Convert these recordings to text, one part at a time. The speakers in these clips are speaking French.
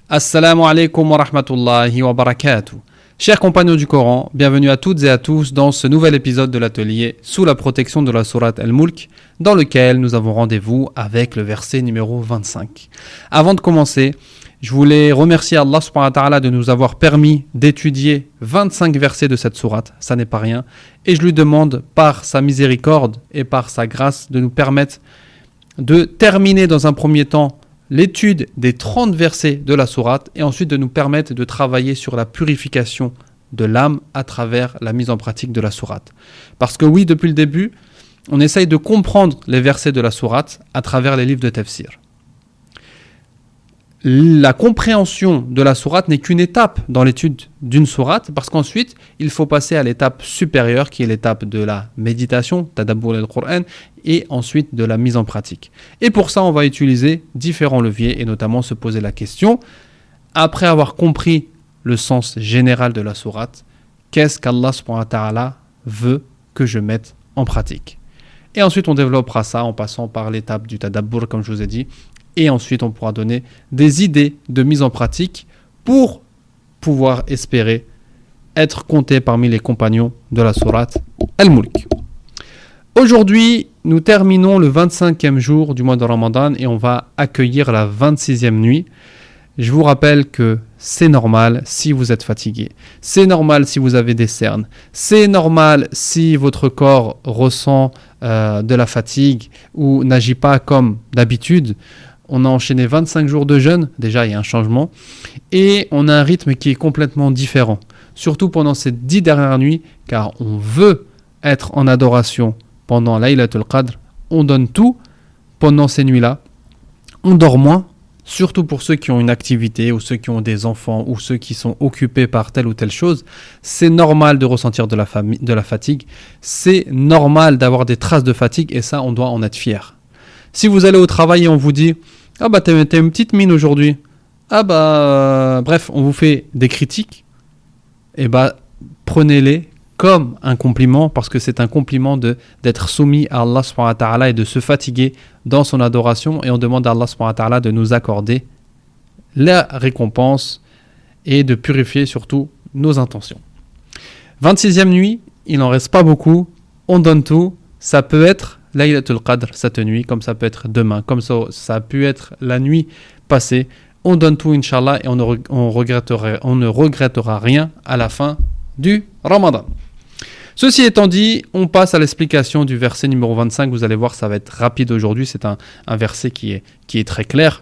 Assalamu alaikum wa rahmatullahi wa barakatuh. Chers compagnons du Coran, bienvenue à toutes et à tous dans ce nouvel épisode de l'atelier sous la protection de la sourate Al-Mulk, dans lequel nous avons rendez-vous avec le verset numéro 25. Avant de commencer, je voulais remercier Allah subhanahu wa ta'ala de nous avoir permis d'étudier 25 versets de cette sourate, ça n'est pas rien, et je lui demande par sa miséricorde et par sa grâce de nous permettre de terminer dans un premier temps l'étude des 30 versets de la sourate et ensuite de nous permettre de travailler sur la purification de l'âme à travers la mise en pratique de la sourate. Parce que oui, depuis le début, on essaye de comprendre les versets de la sourate à travers les livres de tafsir. La compréhension de la sourate n'est qu'une étape dans l'étude d'une sourate parce qu'ensuite, il faut passer à l'étape supérieure qui est l'étape de la méditation, tadabbur al-Qur'an, et ensuite de la mise en pratique. Et pour ça, on va utiliser différents leviers et notamment se poser la question, après avoir compris le sens général de la sourate, qu'est-ce qu'Allah subhanahu wa ta'ala veut que je mette en pratique? Et ensuite, on développera ça en passant par l'étape du tadabbur, comme je vous ai dit, et ensuite on pourra donner des idées de mise en pratique pour pouvoir espérer être compté parmi les compagnons de la sourate Al-Mulk. Aujourd'hui, nous terminons le 25e jour du mois de Ramadan et on va accueillir la 26e nuit. Je vous rappelle que c'est normal si vous êtes fatigué, c'est normal si vous avez des cernes, c'est normal si votre corps ressent de la fatigue ou n'agit pas comme d'habitude. On a enchaîné 25 jours de jeûne, déjà il y a un changement, et on a un rythme qui est complètement différent, surtout pendant ces 10 dernières nuits, car on veut être en adoration pendant Laylatul Qadr, on donne tout pendant ces nuits-là, on dort moins, surtout pour ceux qui ont une activité, ou ceux qui ont des enfants, ou ceux qui sont occupés par telle ou telle chose, c'est normal de ressentir de la fatigue, c'est normal d'avoir des traces de fatigue, et ça on doit en être fier. Si vous allez au travail et on vous dit « Ah bah t'as une petite mine aujourd'hui », ah bah bref, on vous fait des critiques, et bah prenez-les comme un compliment parce que c'est un compliment d'être soumis à Allah subhanahu wa ta'ala et de se fatiguer dans son adoration et on demande à Allah subhanahu wa ta'ala de nous accorder la récompense et de purifier surtout nos intentions. 26e nuit, il n'en reste pas beaucoup, on donne tout, ça peut être Laylatul Qadr cette nuit, comme ça peut être demain, comme ça a pu être la nuit passée. On donne tout, Inch'Allah, et on ne regrettera rien à la fin du Ramadan. Ceci étant dit, on passe à l'explication du verset numéro 25. Vous allez voir, ça va être rapide aujourd'hui. C'est un verset qui est très clair.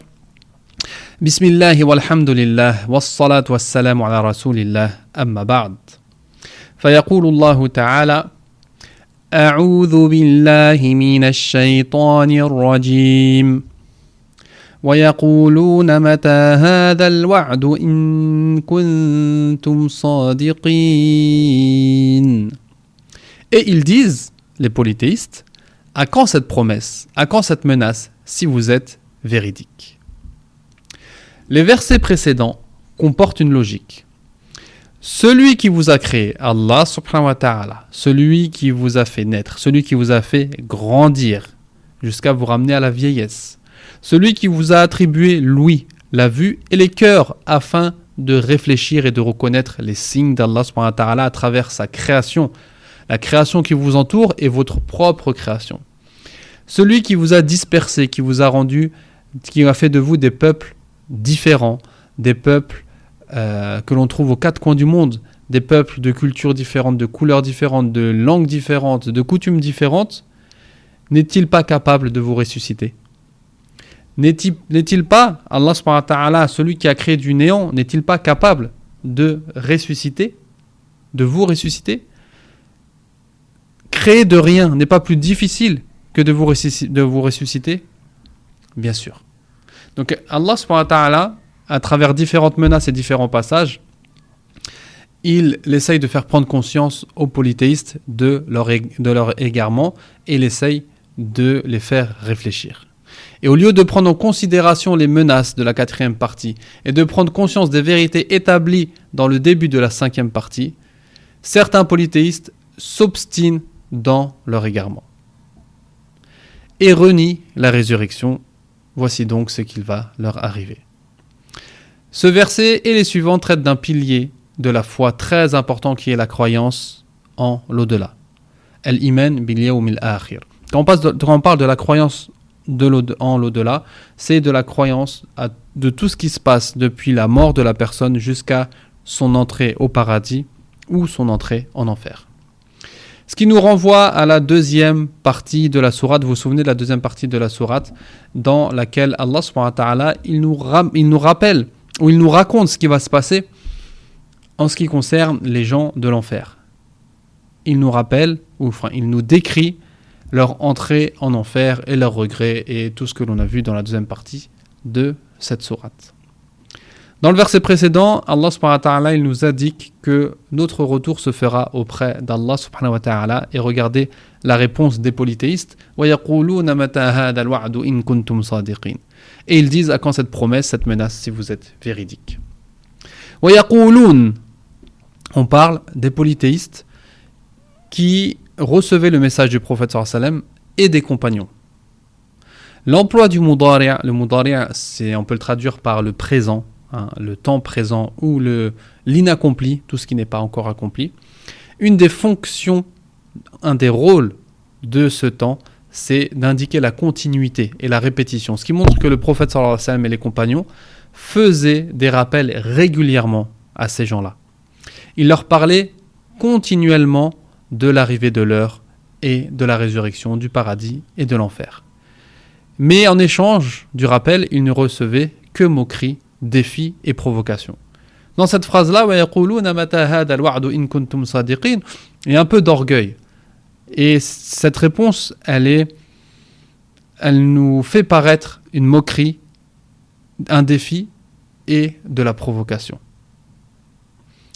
Bismillah walhamdulillah wassalatu wassalamu ala rasulillah amma ba'd. Fayaqulu Allahu ta'ala أعوذ بالله من الشيطان الرجيم ويقولون متى هذا الوعد إن كنتم صادقين. Et ils disent, les polythéistes, à quand cette promesse, à quand cette menace, si vous êtes véridiques? Les versets précédents comportent une logique. Celui qui vous a créé, Allah subhanahu wa ta'ala, celui qui vous a fait naître, celui qui vous a fait grandir jusqu'à vous ramener à la vieillesse, celui qui vous a attribué l'ouïe, la vue et les cœurs afin de réfléchir et de reconnaître les signes d'Allah subhanahu wa ta'ala à travers sa création, la création qui vous entoure et votre propre création. Celui qui vous a dispersé, qui vous a rendu, qui a fait de vous des peuples différents, des peuples que l'on trouve aux quatre coins du monde, des peuples de cultures différentes, de couleurs différentes, de langues différentes, de coutumes différentes, n'est-il pas capable de vous ressusciter? N'est-il pas, Allah subhanahu wa ta'ala, celui qui a créé du néant, n'est-il pas capable de ressusciter, de vous ressusciter? Créer de rien n'est pas plus difficile que de vous ressusciter? Bien sûr. Donc Allah subhanahu wa ta'ala, à travers différentes menaces et différents passages, il essaye de faire prendre conscience aux polythéistes de leur égarement et il essaye de les faire réfléchir. Et au lieu de prendre en considération les menaces de la 4e partie et de prendre conscience des vérités établies dans le début de la 5e partie, certains polythéistes s'obstinent dans leur égarement et renient la résurrection. Voici donc ce qu'il va leur arriver. Ce verset et les suivants traitent d'un pilier de la foi très important qui est la croyance en l'au-delà. Al-iman bil yawm al-akhir. Quand on parle de la croyance en l'au-delà, c'est de la croyance de tout ce qui se passe depuis la mort de la personne jusqu'à son entrée au paradis ou son entrée en enfer. Ce qui nous renvoie à la deuxième partie de la sourate. Vous vous souvenez de la deuxième partie de la sourate dans laquelle Allah subhanahu wa ta'ala il nous rappelle ou il nous raconte ce qui va se passer en ce qui concerne les gens de l'enfer. Il nous rappelle, il nous décrit leur entrée en enfer et leurs regrets et tout ce que l'on a vu dans la deuxième partie de cette sourate. Dans le verset précédent, Allah subhanahu wa ta'ala, il nous indique que notre retour se fera auprès d'Allah subhanahu wa ta'ala et regardez la réponse des polythéistes. Et ils disent à quand cette promesse, cette menace, si vous êtes véridique. On parle des polythéistes qui recevaient le message du prophète sallallahu alayhi wa sallam et des compagnons. L'emploi du mudari', le mudari', on peut le traduire par le présent, le temps présent ou l'inaccompli, tout ce qui n'est pas encore accompli. Une des fonctions, un des rôles de ce temps, c'est d'indiquer la continuité et la répétition. Ce qui montre que le prophète sallallahu alayhi wa sallam et les compagnons faisaient des rappels régulièrement à ces gens-là. Ils leur parlaient continuellement de l'arrivée de l'heure et de la résurrection, du paradis et de l'enfer. Mais en échange du rappel, ils ne recevaient que moqueries, défis et provocations. Dans cette phrase-là, il y a un peu d'orgueil. Et cette réponse, elle nous fait paraître une moquerie, un défi et de la provocation.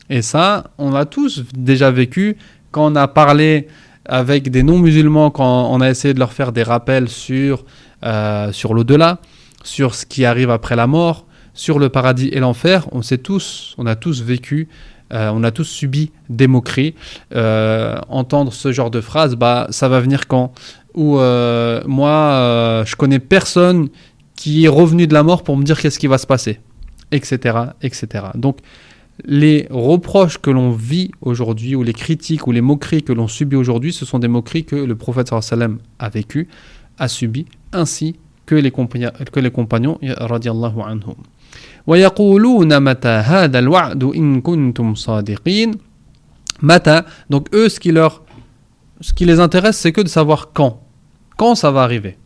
Et ça, on l'a tous déjà vécu quand on a parlé avec des non-musulmans, quand on a essayé de leur faire des rappels sur l'au-delà, sur ce qui arrive après la mort, sur le paradis et l'enfer. On a tous vécu, on a tous subi des moqueries. Entendre ce genre de phrase, ça va venir quand ? Ou moi, je connais personne qui est revenu de la mort pour me dire qu'est-ce qui va se passer, etc., etc. Donc, les reproches que l'on vit aujourd'hui, ou les critiques, ou les moqueries que l'on subit aujourd'hui, ce sont des moqueries que le prophète sallallahu alayhi wa sallam a vécues, a subies, ainsi que les compagnons, radiallahu anhum. وَيَقُولُونَ مَتَى هَذَا الْوَعْدُ إِن كُنْتُمْ صَادِقِينَ. Mata, donc eux, ce qui les intéresse, c'est que de savoir quand ça va arriver.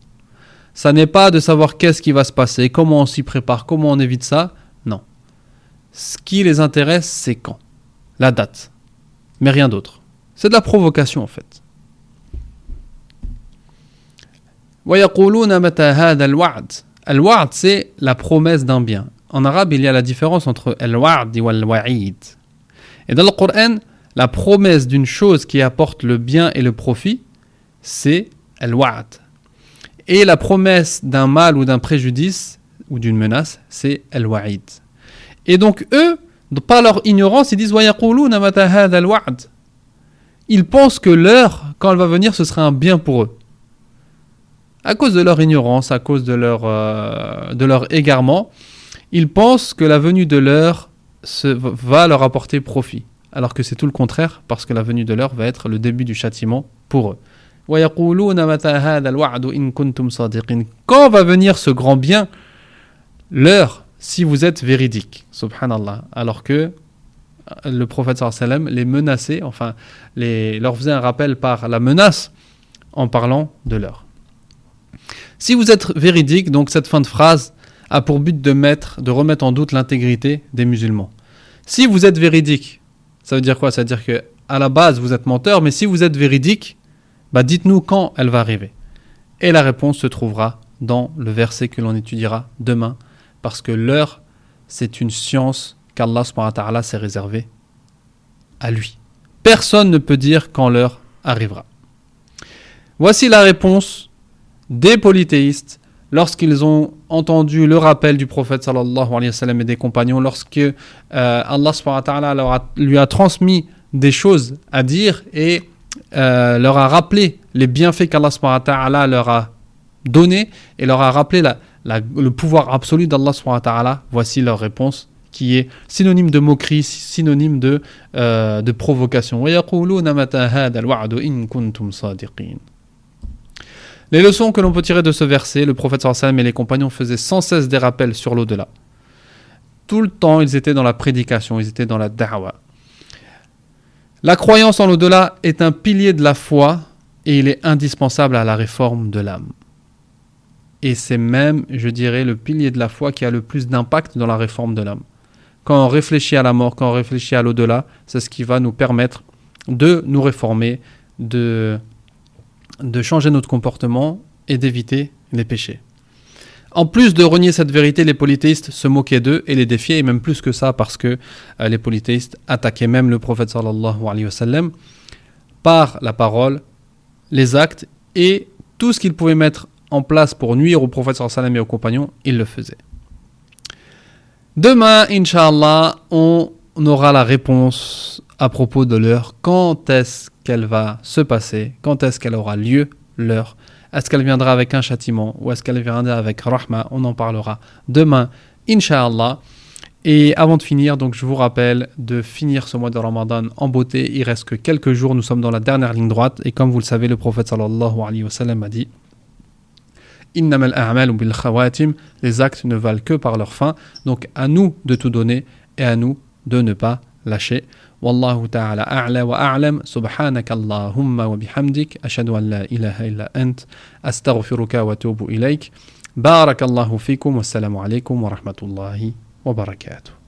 Ça n'est pas de savoir qu'est-ce qui va se passer, comment on s'y prépare, comment on évite ça. Non. Ce qui les intéresse, c'est quand. La date. Mais rien d'autre. C'est de la provocation, en fait. وَيَقُولُونَ مَتَى هَذَا الْوَعْدُ. Al-wa'd, c'est la promesse d'un bien. En arabe, il y a la différence entre al-wa'd et al-wa'id. Et dans le Coran, la promesse d'une chose qui apporte le bien et le profit, c'est al-wa'd. Et la promesse d'un mal ou d'un préjudice ou d'une menace, c'est al-wa'id. Et donc eux, par leur ignorance, ils disent وَيَقُولُونَ مَتَى هَذَا الْوَعْدُ. Ils pensent que l'heure, quand elle va venir, ce sera un bien pour eux. À cause de leur ignorance, à cause de leur égarement, ils pensent que la venue de l'heure va leur apporter profit. Alors que c'est tout le contraire, parce que la venue de l'heure va être le début du châtiment pour eux. Quand va venir ce grand bien, l'heure, si vous êtes véridique, subhanallah. Alors que le prophète sallallahu alayhi wa sallam les menaçait, leur faisait un rappel par la menace en parlant de l'heure. Si vous êtes véridique, donc cette fin de phrase a pour but de remettre en doute l'intégrité des musulmans. Si vous êtes véridique, ça veut dire quoi ? Ça veut dire qu'à la base, vous êtes menteur, mais si vous êtes véridique, dites-nous quand elle va arriver. Et la réponse se trouvera dans le verset que l'on étudiera demain, parce que l'heure, c'est une science qu'Allah subhanahu wa ta'ala s'est réservée à lui. Personne ne peut dire quand l'heure arrivera. Voici la réponse des polythéistes lorsqu'ils ont entendu le rappel du prophète sallallahu alayhi wa sallam et des compagnons, lorsque Allah subhanahu wa ta'ala lui a transmis des choses à dire et leur a rappelé les bienfaits qu'Allah subhanahu wa ta'ala leur a donnés et leur a rappelé le pouvoir absolu d'Allah subhanahu wa ta'ala. Voici leur réponse qui est synonyme de moquerie, synonyme de provocation. Les leçons que l'on peut tirer de ce verset, le prophète sallallahu alayhi wa sallam et les compagnons faisaient sans cesse des rappels sur l'au-delà. Tout le temps, ils étaient dans la prédication, ils étaient dans la da'wa. La croyance en l'au-delà est un pilier de la foi et il est indispensable à la réforme de l'âme. Et c'est même, je dirais, le pilier de la foi qui a le plus d'impact dans la réforme de l'âme. Quand on réfléchit à la mort, quand on réfléchit à l'au-delà, c'est ce qui va nous permettre de nous réformer, de changer notre comportement et d'éviter les péchés. En plus de renier cette vérité, les polythéistes se moquaient d'eux et les défiaient, et même plus que ça, parce que les polythéistes attaquaient même le prophète sallallahu alayhi wa sallam par la parole, les actes et tout ce qu'ils pouvaient mettre en place pour nuire au prophète sallallahu alayhi wa sallam et aux compagnons, ils le faisaient. Demain, Inch'Allah, on aura la réponse à propos de l'heure. Quand est-ce qu'elle va se passer? Quand est-ce qu'elle aura lieu, l'heure? Est-ce qu'elle viendra avec un châtiment ou est-ce qu'elle viendra avec rahma? On en parlera demain, Inch'Allah. Et avant de finir, donc je vous rappelle de finir ce mois de Ramadan en beauté. Il reste que quelques jours, nous sommes dans la dernière ligne droite. Et comme vous le savez, le prophète sallallahu alayhi wa sallam a dit Innamal a'malu bil khawatim, les actes ne valent que par leur fin. Donc à nous de tout donner et à nous de ne pas lâcher. Wallahu ta'ala a'la wa a'lam. Subhanaka Allahumma wa bihamdik. Ashhadu an la ilaha illa ant. Astaghfiruka wa atubu ilayk. Barakallahu fikum. Wassalamu alaykum wa rahmatullahi wa barakatuh.